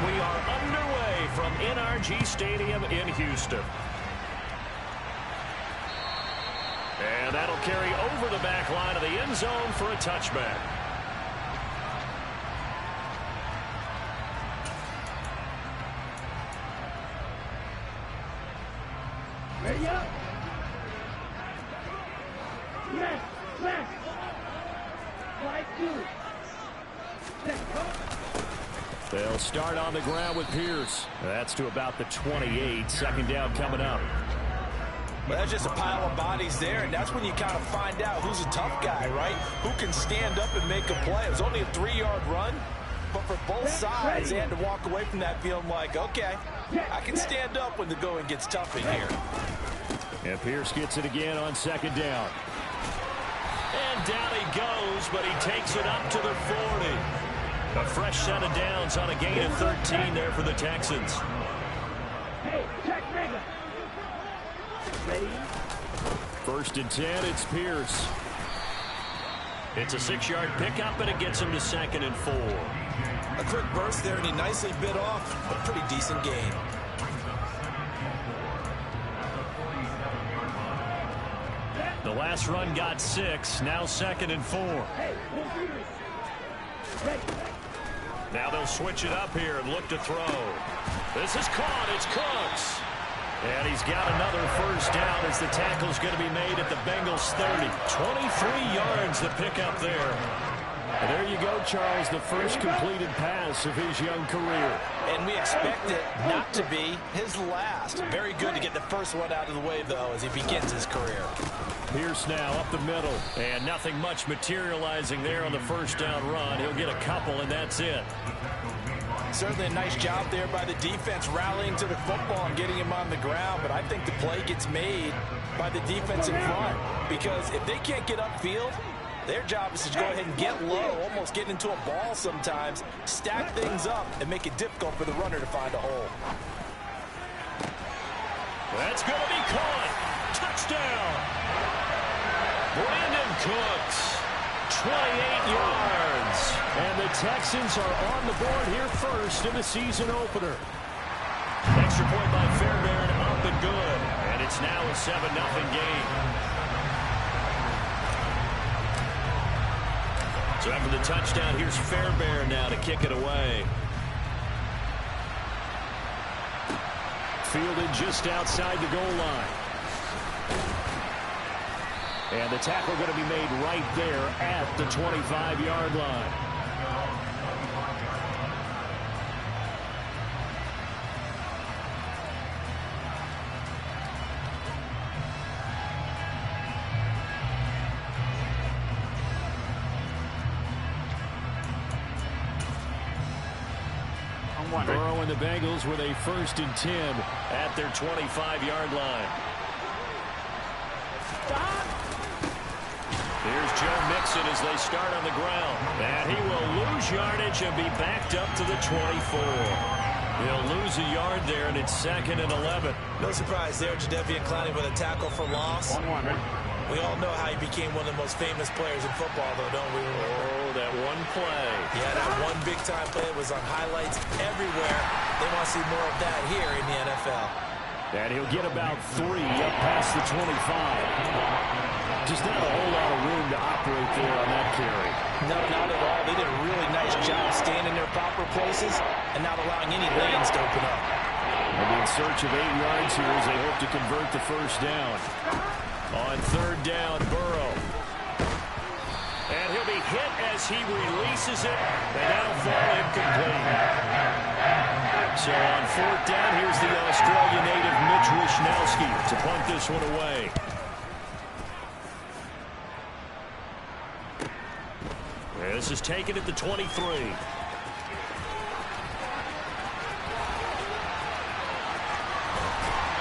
we are underway from NRG Stadium in Houston. And that'll carry over the back line of the end zone for a touchback. Ready up. Left. Right, two. They'll start on the ground with Pierce. That's to about the 28. Second down coming up. Well, that's just a pile of bodies there, and that's when you kind of find out who's a tough guy, right? Who can stand up and make a play. It was only a 3-yard run, but for both sides, they had to walk away from that feeling like, okay, I can stand up when the going gets tough in here. And Pierce gets it again on second down. And down he goes, but he takes it up to the 40. A fresh set of downs on a gain of 13 there for the Texans. Hey, check Rager. Ready? First and 10, it's Pierce. It's a 6-yard pickup, and it gets him to second and 4. A quick burst there, and he nicely bit off a pretty decent gain. The last run got 6, now second and 4. Hey, ready. Now they'll switch it up here and look to throw. This is caught. It's Cooks. And he's got another first down as the tackle's going to be made at the Bengals 30. 23 yards the pickup there. And there you go, Charles, the first completed pass of his young career. And we expect it not to be his last. Very good to get the first one out of the way, though, as he begins his career. Pierce now up the middle, and nothing much materializing there on the first down run. He'll get a couple, and that's it. Certainly a nice job there by the defense rallying to the football and getting him on the ground, but I think the play gets made by the defense in front, because if they can't get upfield, their job is to go ahead and get low, almost get into a ball sometimes, stack things up, and make it difficult for the runner to find a hole. That's going to be caught. Touchdown. Brandon Cooks, 28 yards. And the Texans are on the board here first in the season opener. Extra point by Fairbairn, up and good. And it's now a 7-0 game. So after the touchdown, here's Fairbairn now to kick it away. Fielded just outside the goal line. And the tackle going to be made right there at the 25-yard line. Burrow and the Bengals with a 1st and 10 at their 25-yard line. Here's Joe Mixon as they start on the ground. And he will lose yardage and be backed up to the 24. He'll lose a yard there, and it's 2nd and 11. No surprise there, Jadeveon Clowney with a tackle for loss. We all know how he became one of the most famous players in football, though, don't we? Oh, that one play. Yeah, that one big-time play was on highlights everywhere. They want to see more of that here in the NFL. And he'll get about 3 up past the 25. Just not a whole lot of room to operate there on that carry. No, not at all. They did a really nice job staying in their proper places and not allowing any lanes to open up. They'll be in search of 8 yards here as they hope to convert the first down. On 3rd down, Burrow. And he'll be hit as he releases it, and that'll fall incomplete. So on 4th down, here's the Australian native Mitch Wishnowsky to punt this one away. This is taken at the 23.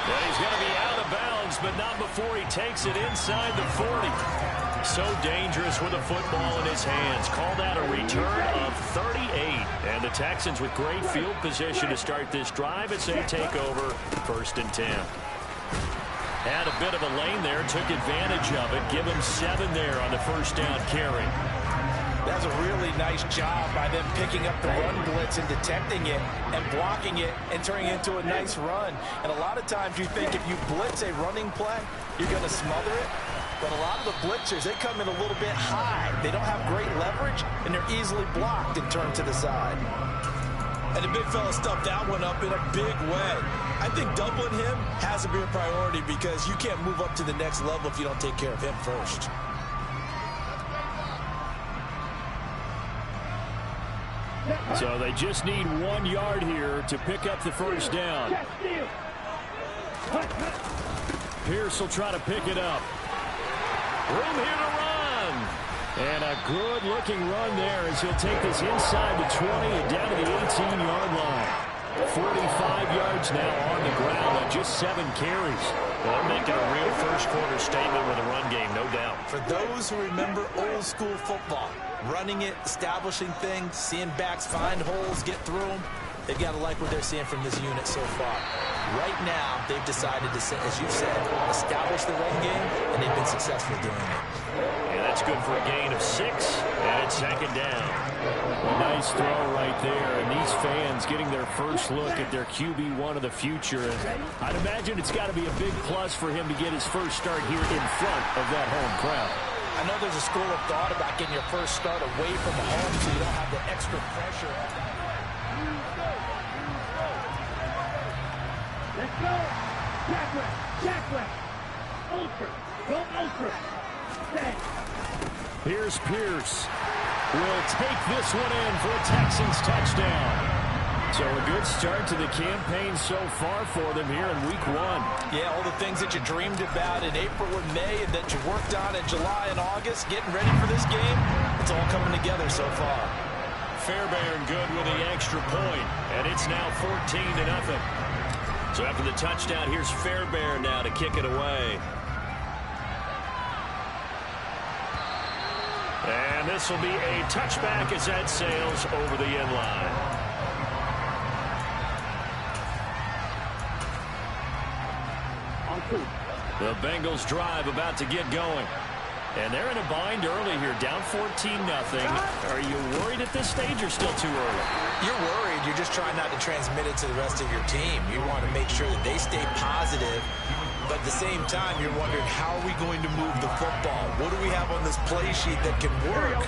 And he's going to be out of bounds, but not before he takes it inside the 40. So dangerous with a football in his hands. Call that a return of 38. And the Texans with great field position to start this drive as they take over 1st and 10. Had a bit of a lane there, took advantage of it. Give him 7 there on the first down carry. That's a really nice job by them picking up the run blitz and detecting it and blocking it and turning it into a nice run. And a lot of times you think if you blitz a running play, you're going to smother it. But a lot of the blitzers, they come in a little bit high. They don't have great leverage, and they're easily blocked and turned to the side. And the big fella stuffed that one up in a big way. I think doubling him has to be a priority because you can't move up to the next level if you don't take care of him first. So they just need 1 yard here to pick up the first down. Pierce will try to pick it up. Room here to run. And a good-looking run there as he'll take this inside the 20 and down to the 18-yard line. 45 yards now on the ground on just 7 carries. Well, making a real first-quarter statement with a run game, no doubt. For those who remember old-school football, running it, establishing things, seeing backs find holes, get through them, they've got to like what they're seeing from this unit so far. Right now, they've decided to, as you said, establish the run game, and they've been successful doing it. And that's good for a gain of 6, and it's 2nd down. A nice throw right there, and these fans getting their first look at their QB1 of the future. And I'd imagine it's got to be a big plus for him to get his first start here in front of that home crowd. I know there's a school of thought about getting your first start away from the home so you don't have the extra pressure. Let's go. Jackway. Ultra. Go ultra. Stay. Here's Pierce. Will take this one in for a Texans touchdown. So a good start to the campaign so far for them here in week 1. Yeah, all the things that you dreamed about in April and May and that you worked on in July and August, getting ready for this game, it's all coming together so far. Fairbairn good with the extra point, and it's now 14-0. So after the touchdown, here's Fairbairn now to kick it away. And this will be a touchback as that sails over the end line. The Bengals drive about to get going. And they're in a bind early here, down 14-0. Are you worried at this stage or still too early? You're worried. You're just trying not to transmit it to the rest of your team. You want to make sure that they stay positive. But at the same time, you're wondering, how are we going to move the football? What do we have on this play sheet that can work?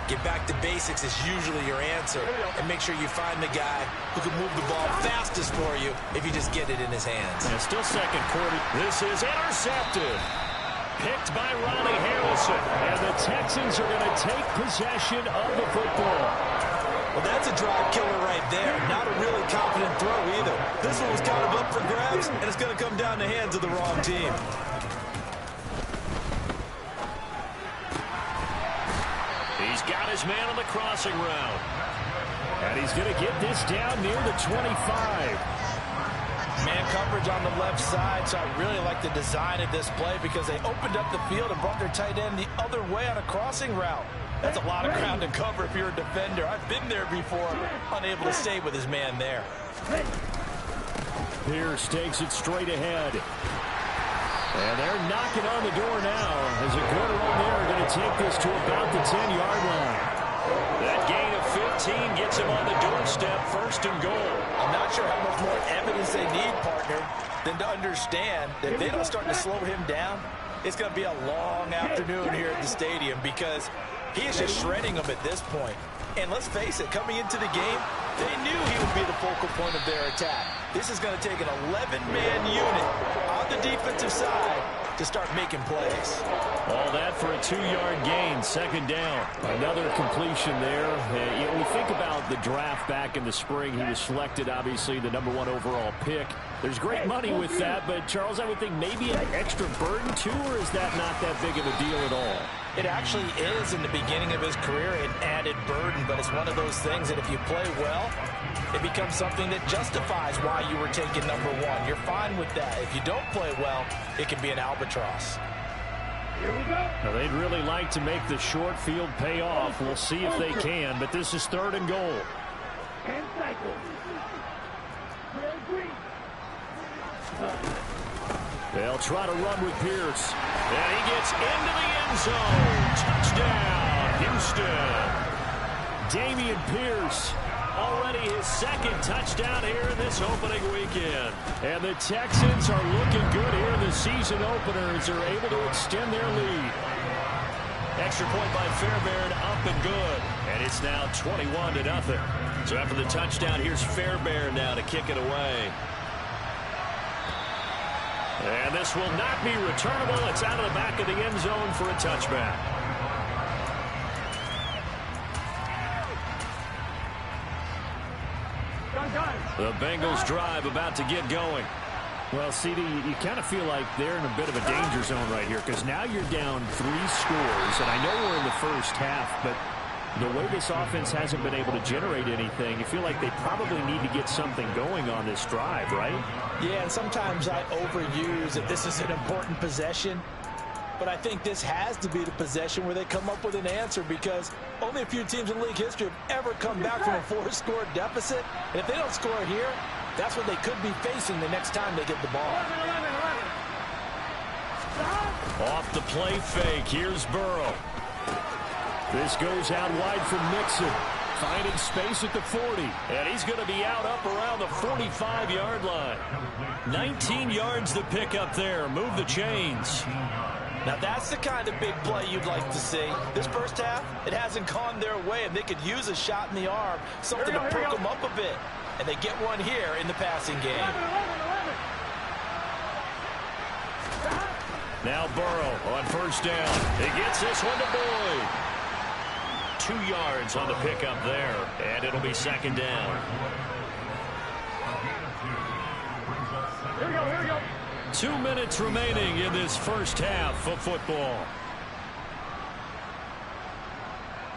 Get back to basics is usually your answer. And make sure you find the guy who can move the ball fastest for you if you just get it in his hands. And still 2nd quarter. This is intercepted. Picked by Ronnie Harrison. And the Texans are going to take possession of the football. Well, that's a drive killer right there. Not a really confident throw either. This one was kind of up for grabs, and it's going to come down the hands of the wrong team. He's got his man on the crossing route. And he's going to get this down near the 25. Man coverage on the left side, so I really like the design of this play because they opened up the field and brought their tight end the other way on a crossing route. That's a lot of ground to cover if you're a defender. I've been there before, unable to stay with his man there. Pierce takes it straight ahead. And they're knocking on the door now as a good run there going to take this to about the 10-yard line. That gain of 15 gets him on the doorstep, 1st and goal. I'm not sure how much more evidence they need, partner, than to understand that if they don't start to slow him down, it's going to be a long afternoon here at the stadium because he is just shredding them at this point. And let's face it, coming into the game, they knew he would be the focal point of their attack. This is going to take an 11-man unit on the defensive side to start making plays. All that for a 2-yard gain, 2nd down. Another completion there. You know, we think about the draft back in the spring. He was selected, obviously, the #1 overall pick. There's great money with that, but, Charles, I would think maybe an extra burden, too, or is that not that big of a deal at all? It actually is in the beginning of his career an added burden, but it's one of those things that if you play well, it becomes something that justifies why you were taken #1. You're fine with that. If you don't play well, it can be an albatross. Here we go. Now, they'd really like to make the short field pay off. We'll see if they can, but this is 3rd and goal. And cycle. Real green. They'll try to run with Pierce. And he gets into the end zone. Touchdown, Houston. Dameon Pierce. Already his second touchdown here in this opening weekend. And the Texans are looking good here in the season opener as they're able to extend their lead. Extra point by Fairbairn, up and good. And it's now 21-0. So after the touchdown, here's Fairbairn now to kick it away. And this will not be returnable. It's out of the back of the end zone for a touchback. The Bengals drive about to get going. Well, CD, you kind of feel like they're in a bit of a danger zone right here because now you're down 3 scores, and I know we're in the first half, but the way this offense hasn't been able to generate anything, you feel like they probably need to get something going on this drive, right? Yeah, and sometimes I overuse that this is an important possession. But I think this has to be the possession where they come up with an answer because only a few teams in league history have ever come back from a 4-score deficit. And if they don't score here, that's what they could be facing the next time they get the ball. Off the play fake, here's Burrow. This goes out wide from Mixon. Finding space at the 40. And he's going to be out up around the 45-yard line. 19 yards to pick up there. Move the chains. Now that's the kind of big play you'd like to see. This first half, it hasn't gone their way, and they could use a shot in the arm, something to perk them up a bit. And they get one here in the passing game. Now Burrow on first down. He gets this one to Boyd. 2 yards on the pickup there, and it'll be second down. Here we go, here we go. 2 minutes remaining in this first half of football.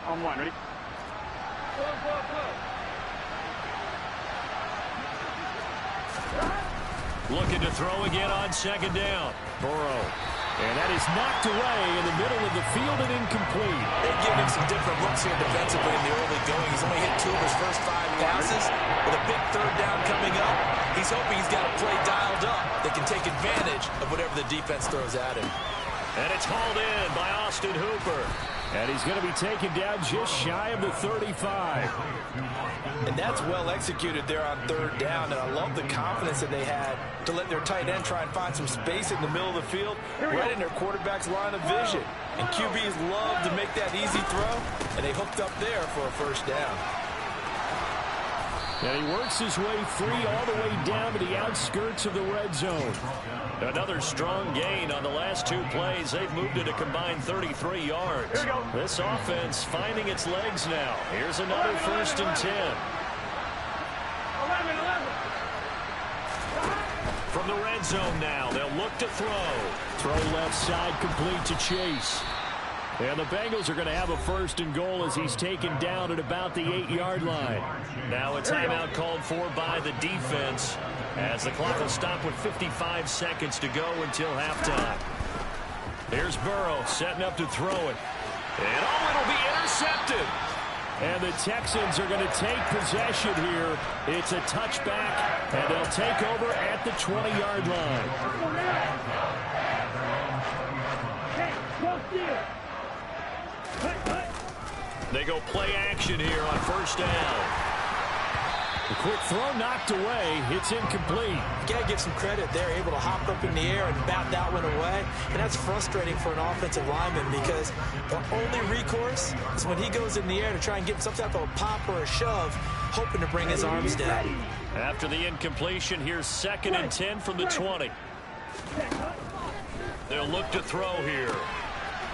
On one, ready? Looking to throw again on second down. Burrow. And that is knocked away in the middle of the field and incomplete. They've given him some different looks here defensively in the early going. He's only hit 2 of his first 5 passes. With a big third down coming up, he's hoping he's got a play dialed up that can take advantage of whatever the defense throws at him. And it's hauled in by Austin Hooper. And he's going to be taken down just shy of the 35. And that's well executed there on third down. And I love the confidence that they had to let their tight end try and find some space in the middle of the field, right in their quarterback's line of vision. And QBs love to make that easy throw, and they hooked up there for a first down. And he works his way free all the way down to the outskirts of the red zone. Another strong gain on the last 2 plays. They've moved it a combined 33 yards. This offense finding its legs now. Here's another 1st and 10. 11. From the red zone now, they'll look to throw. Throw left side complete to Chase. And the Bengals are going to have a 1st and goal as he's taken down at about the 8-yard line. Now a timeout called for by the defense as the clock will stop with 55 seconds to go until halftime. Here's Burrow setting up to throw it. And it'll be intercepted. And the Texans are going to take possession here. It's a touchback, and they'll take over at the 20-yard line. Hey, go steal. They go play action here on first down. The quick throw knocked away. It's incomplete. You got to give some credit. They're able to hop up in the air and bat that one away. And that's frustrating for an offensive lineman because the only recourse is when he goes in the air to try and get some type of a pop or a shove, hoping to bring his arms down. After the incompletion, here's 2nd and 10 from the 20. They'll look to throw here.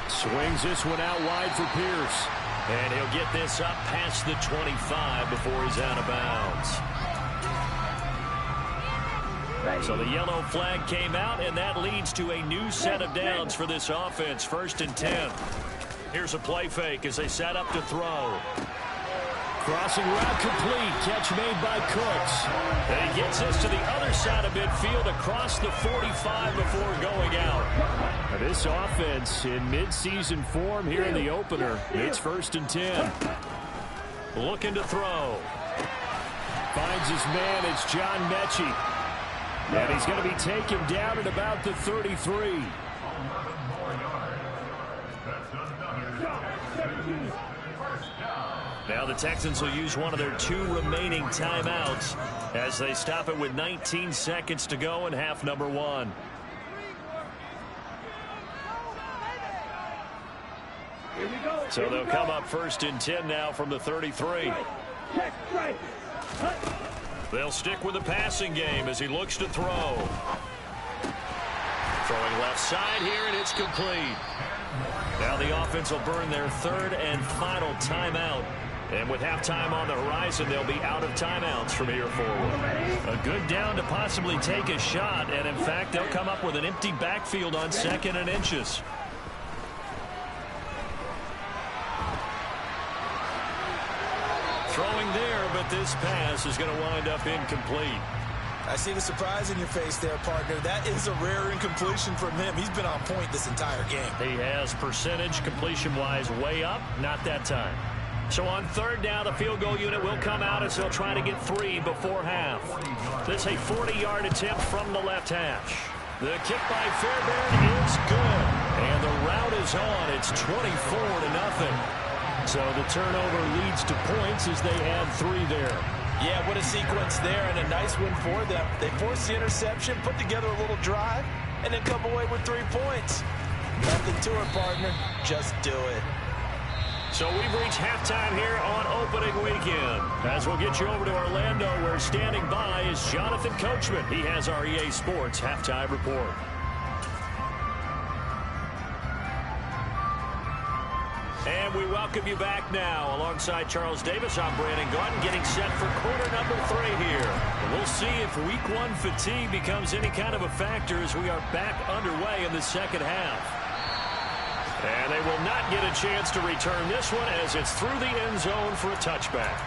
Swings this one out wide for Pierce. And he'll get this up past the 25 before he's out of bounds. So the yellow flag came out, and that leads to a new set of downs for this offense. 1st and 10. Here's a play fake as they set up to throw. Crossing route complete. Catch made by Cooks. And he gets this to the other side of midfield across the 45 before going out. Now this offense in midseason form here in the opener. It's 1st and 10. Looking to throw. Finds his man. It's John Mechie. And he's going to be taken down at about the 33. Now the Texans will use one of their 2 remaining timeouts as they stop it with 19 seconds to go in half number 1. So they'll come up 1st and 10 now from the 33. They'll stick with the passing game as he looks to throw. Throwing left side here, and it's complete. Now the offense will burn their 3rd and final timeout. And with halftime on the horizon, they'll be out of timeouts from here forward. A good down to possibly take a shot, and in fact, they'll come up with an empty backfield on 2nd and inches. Throwing there, but this pass is going to wind up incomplete. I see the surprise in your face there, partner. That is a rare incompletion from him. He's been on point this entire game. He has percentage completion-wise way up, not that time. So on 3rd down, the field goal unit will come out as they'll try to get 3 before half. This is a 40-yard attempt from the left hash. The kick by Fairbairn is good. And the route is on. It's 24-0. So the turnover leads to points as they add 3 there. Yeah, what a sequence there, and a nice win for them. They forced the interception, put together a little drive, and then come away with 3 points. Nothing to it, partner. Just do it. So we've reached halftime here on opening weekend. As we'll get you over to Orlando, where standing by is Jonathan Coachman. He has our EA Sports halftime report. And we welcome you back now. Alongside Charles Davis, I'm Brandon Gaudin, getting set for quarter number 3 here. We'll see if week 1 fatigue becomes any kind of a factor as we are back underway in the second half. And they will not get a chance to return this one as it's through the end zone for a touchback.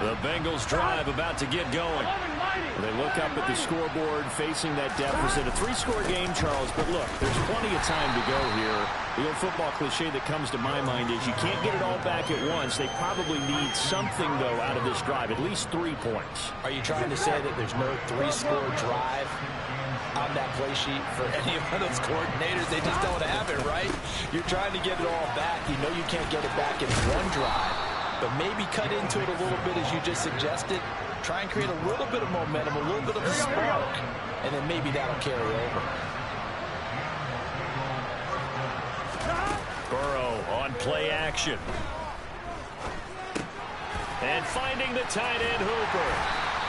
The Bengals drive about to get going. They look up at the scoreboard facing that deficit. A 3-score game, Charles, but look, there's plenty of time to go here. The old football cliche that comes to my mind is you can't get it all back at once. They probably need something, though, out of this drive, at least 3 points. Are you trying to say that there's no 3-score drive on that play sheet for any of those coordinators? They just don't have it, right? You're trying to get it all back. You know you can't get it back in 1 drive, but maybe cut into it a little bit as you just suggested. Try and create a little bit of momentum, a little bit of a spark, and then maybe that'll carry over. Burrow on play action. And finding the tight end Hooper.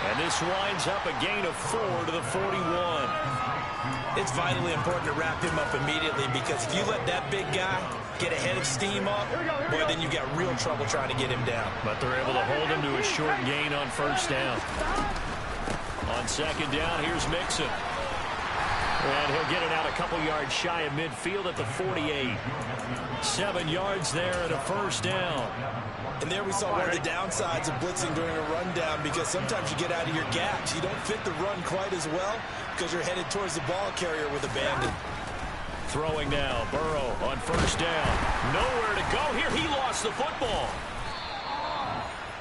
And this winds up a gain of 4 to the 41. It's vitally important to wrap him up immediately, because if you let that big guy get a head of steam up, boy, then you got real trouble trying to get him down. But they're able to hold him to a short gain on 1st down. On 2nd down, here's Mixon. And he'll get it out a couple yards shy of midfield at the 48. 7 yards there and a 1st down. And there we saw one of the downsides of blitzing during a rundown, because sometimes you get out of your gaps. You don't fit the run quite as well because you're headed towards the ball carrier with abandon. Throwing now, Burrow on 1st down. Nowhere to go here. He lost the football.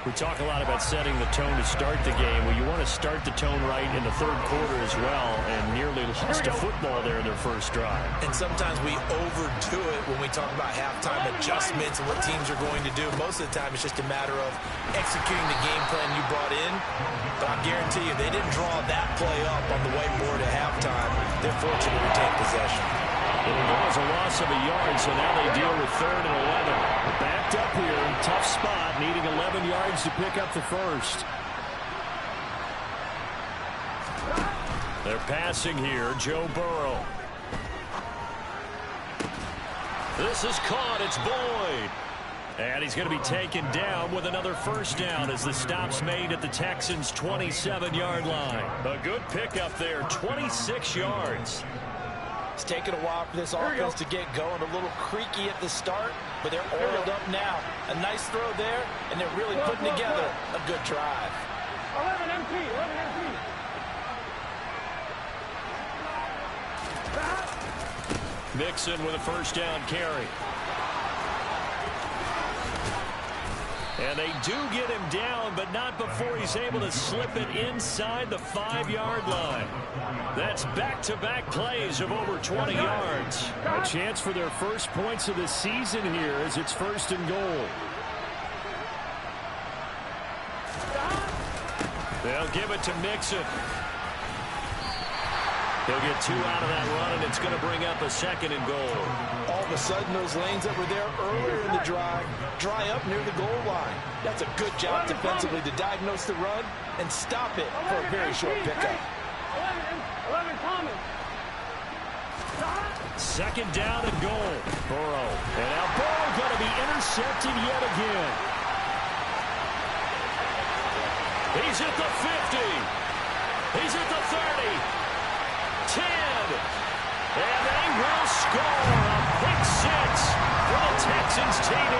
We talk a lot about setting the tone to start the game. Well, you want to start the tone right in the 3rd quarter as well, and nearly lost a football there in their 1st drive. And sometimes we overdo it when we talk about halftime adjustments and what teams are going to do. Most of the time, it's just a matter of executing the game plan you brought in. But I guarantee you, they didn't draw that play up on the whiteboard at halftime. They're fortunate to retain possession. It was a loss of a yard, so now they deal with 3rd and 11. Backed up here, tough spot, needing 11 yards to pick up the 1st. They're passing here, Joe Burrow. This is caught, it's Boyd. And he's going to be taken down with another 1st down as the stop's made at the Texans' 27-yard line. A good pickup there, 26 yards. It's taken a while for this offense to get going. A little creaky at the start, but they're oiled up now. A nice throw there, and they're really putting together a good drive. 11 MP, 11 MP. Mixon with a 1st down carry. And they do get him down, but not before he's able to slip it inside the 5-yard line. That's back-to-back plays of over 20 yards. A chance for their first points of the season here as it's 1st and goal. They'll give it to Mixon. He'll get 2 out of that run, and it's going to bring up a 2nd and goal. All of a sudden, those lanes that were there earlier in the drive dry up near the goal line. That's a good job defensively to diagnose the run and stop it for a very short pickup. 11 Thomas. 2nd down and goal. Burrow. And now Burrow going to be intercepted yet again. He's at the 50. He's at the 30. 10. And they will score a pick 6 for the Texans TD.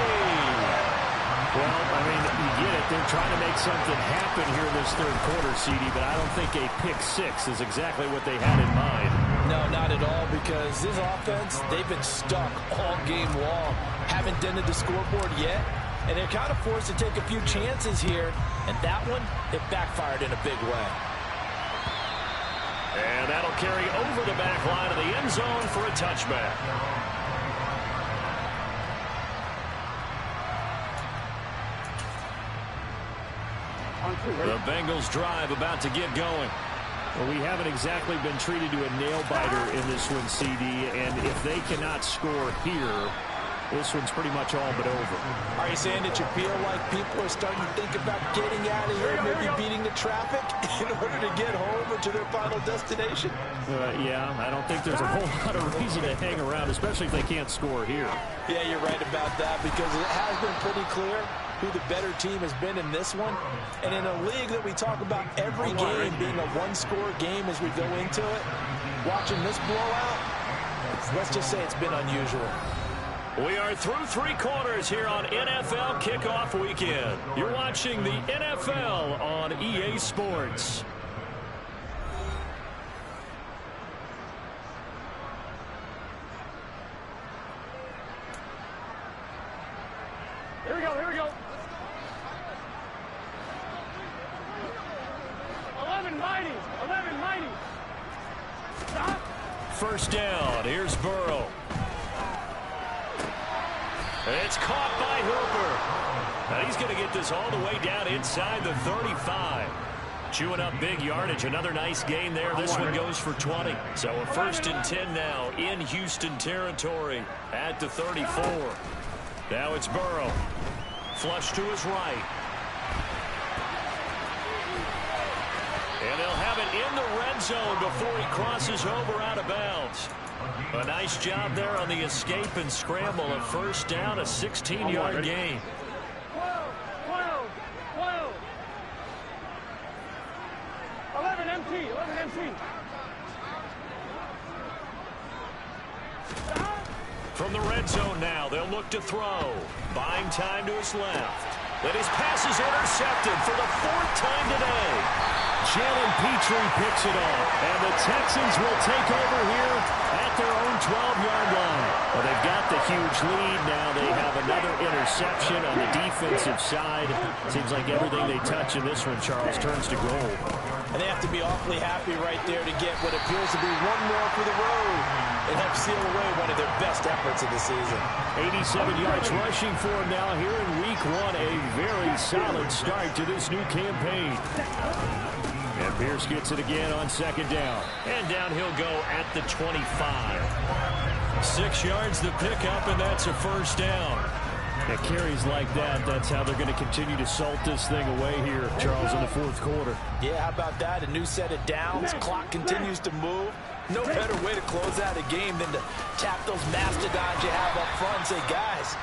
Well, I mean, you get it. They're trying to make something happen here in this 3rd quarter, CD, but I don't think a pick 6 is exactly what they had in mind. No, not at all, because this offense, they've been stuck all game long. Haven't dented the scoreboard yet, and they're kind of forced to take a few chances here, and that one, it backfired in a big way. And that'll carry over the back line of the end zone for a touchback. The Bengals drive about to get going. Well, we haven't exactly been treated to a nail-biter in this one, CD, and if they cannot score here, this one's pretty much all but over. Are you saying that you feel like people are starting to think about getting out of here, maybe beating the traffic in order to get home or to their final destination? Yeah, I don't think there's a whole lot of reason to hang around, especially if they can't score here. Yeah, you're right about that, because it has been pretty clear who the better team has been in this one. And in a league that we talk about every game being a one-score game as we go into it, watching this blowout, let's just say it's been unusual. We are through 3 quarters here on NFL Kickoff Weekend. You're watching the NFL on EA Sports. Here we go, here we go. 11 mighty, 11 mighty. Stop. 1st down, here's Burrow. It's caught by Hooper. And he's going to get this all the way down inside the 35. Chewing up big yardage. Another nice gain there. This one goes for 20. So a 1st and 10 now in Houston territory at the 34. Now it's Burrow. Flush to his right. And they'll have it in the red zone before he crosses over out of bounds. A nice job there on the escape and scramble. A 1st down, a 16-yard gain. 12. 11 MT, 11 MT. From the red zone now, they'll look to throw. Buying time to his left. Then his pass is intercepted for the 4th time today. Jalen Petrie picks it up, and the Texans will take over here at their own 12-yard line. Well, they've got the huge lead. Now they have another interception on the defensive side. Seems like everything they touch in this one, Charles, turns to gold. And they have to be awfully happy right there to get what appears to be one more for the road and have sealed away one of their best efforts of the season. 87 yards rushing for him now here in Week 1. A very solid start to this new campaign. And Pierce gets it again on 2nd down. And down he'll go at the 25. 6 yards the pickup, and that's a 1st down. Yeah, carries like that, that's how they're going to continue to salt this thing away here, Charles, in the 4th quarter. Yeah, how about that? A new set of downs. Clock continues to move. No better way to close out a game than to tap those mastodons you have up front and say, guys,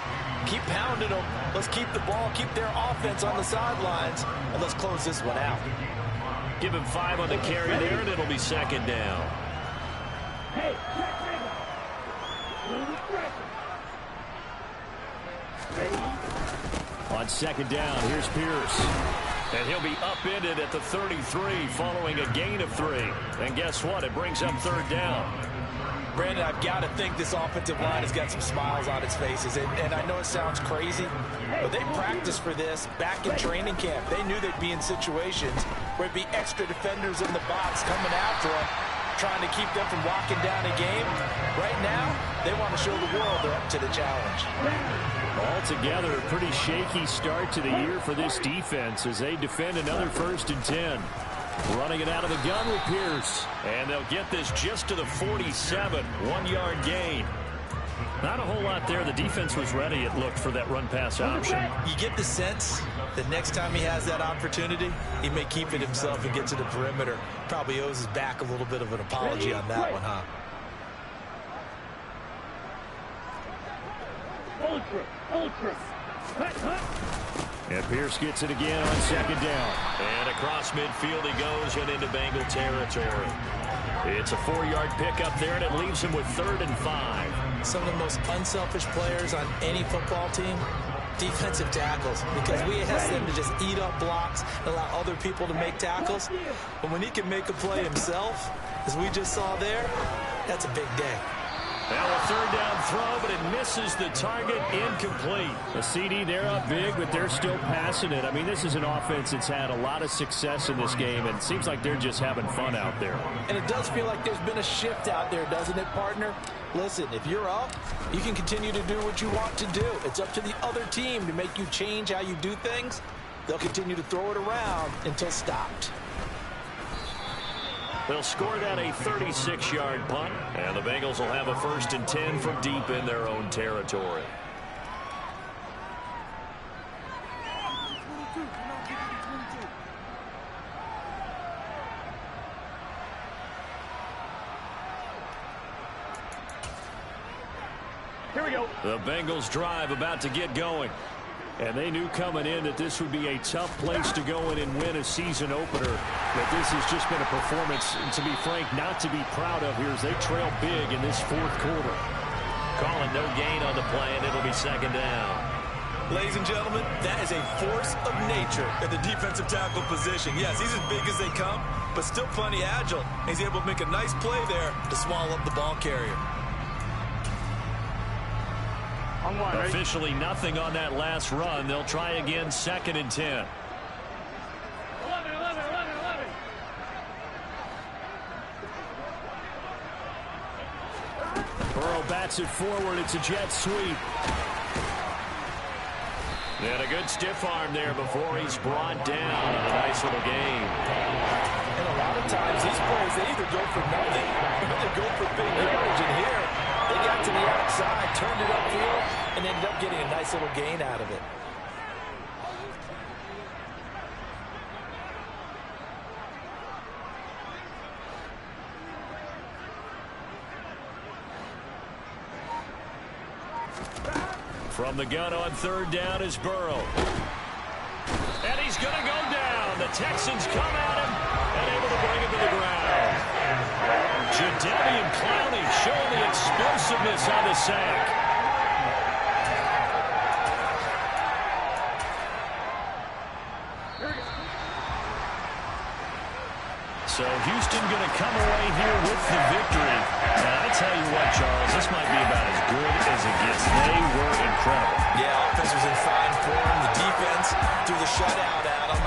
keep pounding them. Let's keep the ball, keep their offense on the sidelines, and let's close this one out. Give him 5 on the carry there, and it'll be 2nd down. Hey. On 2nd down, here's Pierce. And he'll be upended at the 33 following a gain of 3. And guess what? It brings up 3rd down. Brandon, I've got to think this offensive line has got some smiles on its faces. And I know it sounds crazy, but they practiced for this back in training camp. They knew they'd be in situations where it'd be extra defenders in the box coming after them, trying to keep them from walking down a game. Right now, they want to show the world they're up to the challenge. Altogether, a pretty shaky start to the year for this defense as they defend another 1st and 10. Running it out of the gun with Pierce. And they'll get this just to the 47. 1-yard gain. Not a whole lot there. The defense was ready, it looked, for that run-pass option. You get the sense that next time he has that opportunity, he may keep it himself and get to the perimeter. Probably owes his back a little bit of an apology on that one, huh? Ultra. And Pierce gets it again on 2nd down. And across midfield he goes and into Bengal territory. It's a 4-yard pickup there, and it leaves him with 3rd and 5. Some of the most unselfish players on any football team, defensive tackles, because we ask them to just eat up blocks and allow other people to make tackles. But when he can make a play himself, as we just saw there, that's a big day. Now a 3rd down throw, but it misses the target, incomplete. The CD, they're up big, but they're still passing it. I mean, this is an offense that's had a lot of success in this game, and it seems like they're just having fun out there. And it does feel like there's been a shift out there, doesn't it, partner? Listen, if you're up, you can continue to do what you want to do. It's up to the other team to make you change how you do things. They'll continue to throw it around until stopped. They'll score that a 36-yard punt, and the Bengals will have a 1st and 10 from deep in their own territory. Here we go. The Bengals drive about to get going. And they knew coming in that this would be a tough place to go in and win a season opener. But this has just been a performance, to be frank, not to be proud of here as they trail big in this 4th quarter. Calling no gain on the play, and it'll be 2nd down. Ladies and gentlemen, that is a force of nature at the defensive tackle position. Yes, he's as big as they come, but still plenty agile. He's able to make a nice play there to swallow up the ball carrier. Officially nothing on that last run. They'll try again 2nd and 10. 11. Burrow bats it forward. It's a jet sweep. And a good stiff arm there before he's brought down on a nice little gain. And a lot of times these players, they either go for nothing or they go for big yardage. And here, they got to the outside, turned it upfield, and ended up getting a nice little gain out of it. From the gun on 3rd down is Burrow. And he's going to go down. The Texans come at him and able to bring him to the ground. Jadeveon Clowney showing the explosiveness on the sack. So Houston going to come away here with the victory. And I tell you what, Charles, this might be about as good as it gets. They were incredible. Yeah, offense was in fine form. The defense, through the shutout